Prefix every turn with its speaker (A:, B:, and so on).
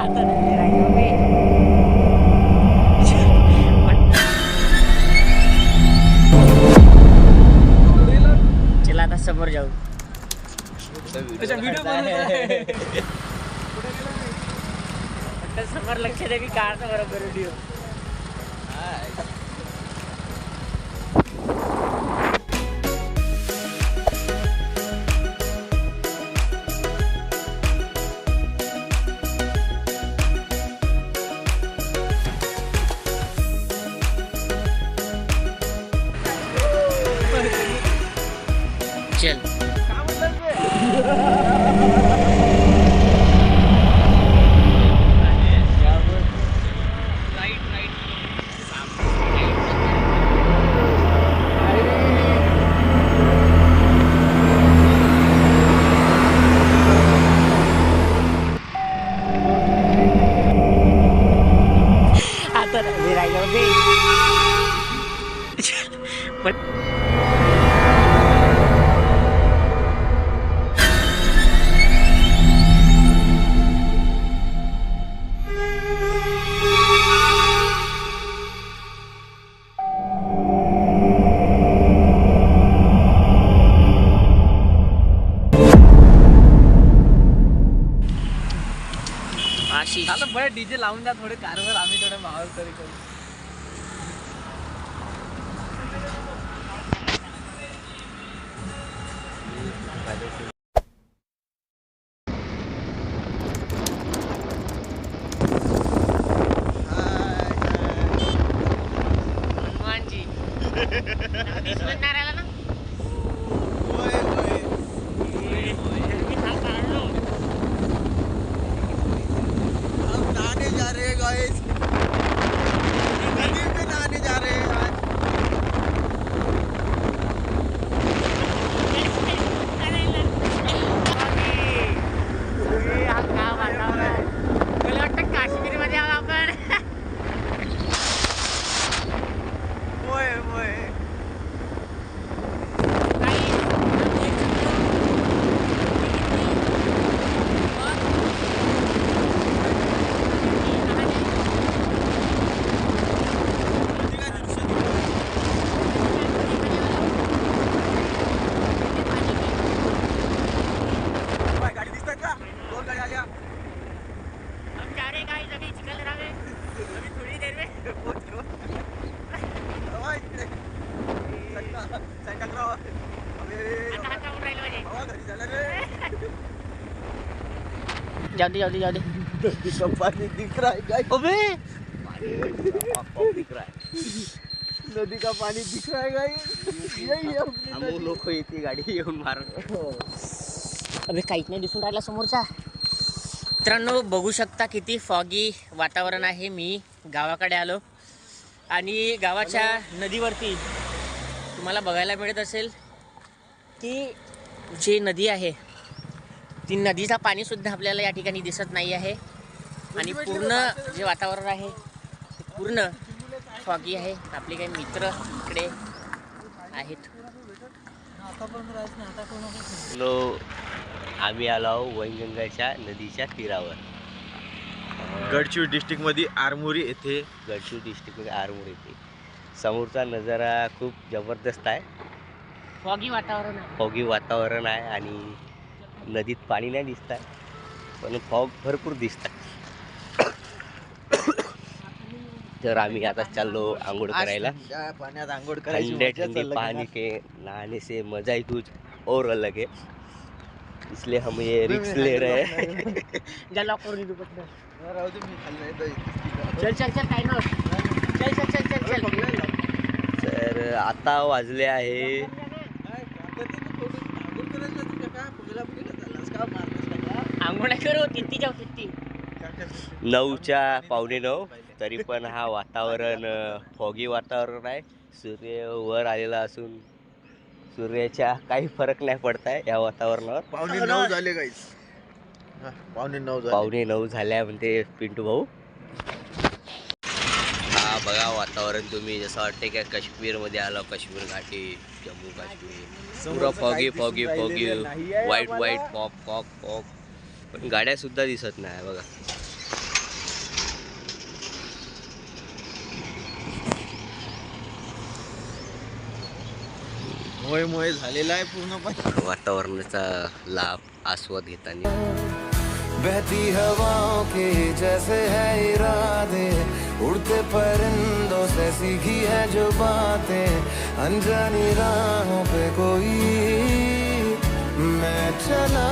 A: आता नाही राहिलो मी. चला आता समोर जाऊ. समोर लक्ष दे, मी काढतो बरोबर व्हिडिओ. चल आता नाही राहिलो मी.
B: आता बरं डीजे लावून द्या थोडे कारवर, आम्ही थोडे माहोल तरी करू.
A: हनुमानजी दिसणार आला ना.
B: नहाने जा रहे हैं गाइस, नदी में नहाने जा रहे हैं आज.
A: मला वाटतं काश्मीर मध्ये आलो आपण.
B: होय होय. गाडी दिसतात का? दोन गाडी आल्या.
A: हम जा रहे गाइस, अभी चिखल रहा है, अभी थोड़ी देर में.
B: हवा इकडे. संकटराव. अबे
A: आता हात लावून राहिलो म्हणजे.
B: हवा घरी झालं रे.
A: जाऊ दे जाऊ दे जाऊ दे.
B: नदी का पानी दिख रहा है गाइस.
A: अबे
B: दिख रहा है. नदी का पानी दिख रहा है गाइस. यही अपनी नदी.
C: लोक येते गाडी येऊन मारत.
A: अबे काहीच नाही दिसून राहिला समोरचा. मित्रांनो बघू शकता किती फॉगी वातावरण आहे. मी गावाकडे आलो आणि गावाच्या नदीवरती तुम्हाला बघायला मिळत असेल की जी नदी आहे ती नदीचा पाणी सुद्धा आपल्याला या ठिकाणी दिसत नाही आहे. आणि पूर्ण जे वातावरण आहे ते पूर्ण फॉगी आहे. आपले काही मित्र इकडे आहेत.
C: लो आम्ही आलो वैनगंगाच्या नदीच्या तीरावर.
D: गडचिरोली डिस्ट्रिक्ट मध्ये आरमोरी येथे.
C: गडचिरोली डिस्ट्रिक्टमध्ये आरमोर येथे. समोरचा नजारा खूप जबरदस्त आहे.
A: फॉगी वातावरण आहे.
C: फॉगी वातावरण आहे आणि नदीत पाणी नाही दिसत आहे पण फॉग भरपूर दिसत आहे. तर आम्ही आता चाललो आंघोळ करायला.
B: त्या पाण्यात आंघोळ करायची
C: ठंडे
B: मजाच
C: ठंडे
B: अलग
C: पानी
B: है.
C: के नहाने से मजा ही कुछ और अलग है, इसलिए हम ये रिक्स ले रहे हैं.
A: जा लॉक करून देऊ पटकन.
B: राहू दे, मी खाली नाही जाईल.
A: चल चल चल काय ना. चल चल चल चल चल.
C: तर आता वाजले आहे
A: आंघोळ करू किती जाऊ किती.
C: 9च्या 9:15. तरी पण हा वातावरण फॉगी वातावरण आहे. सूर्य वर आलेला असून सूर्याच्या काही फरक नाही पडत आहे या वातावरणावर.
B: 9:15 झाले गाईस. 9:15 झाले.
C: 9:15 झाल्या म्हणते पिंटू भाऊ. हा बघा वातावरण तुम्ही जसं वाटते का काश्मीरमध्ये आलो. काश्मीर घाटी, जम्मू काश्मीर पुरा foggy foggy foggy, white white pop pop pop. पण गाड्या सुद्धा दिसत नाही बघा.
D: मोय मोय झालेला आहे पूर्णपणे.
C: वातावरणाचा लाभ आस्वाद घेताना
E: बहती हवाओं के जैसे है इरादे, उड़ते परिंदों से सीखी है जो बातें, अनजानी राहों पे कोई मैं चला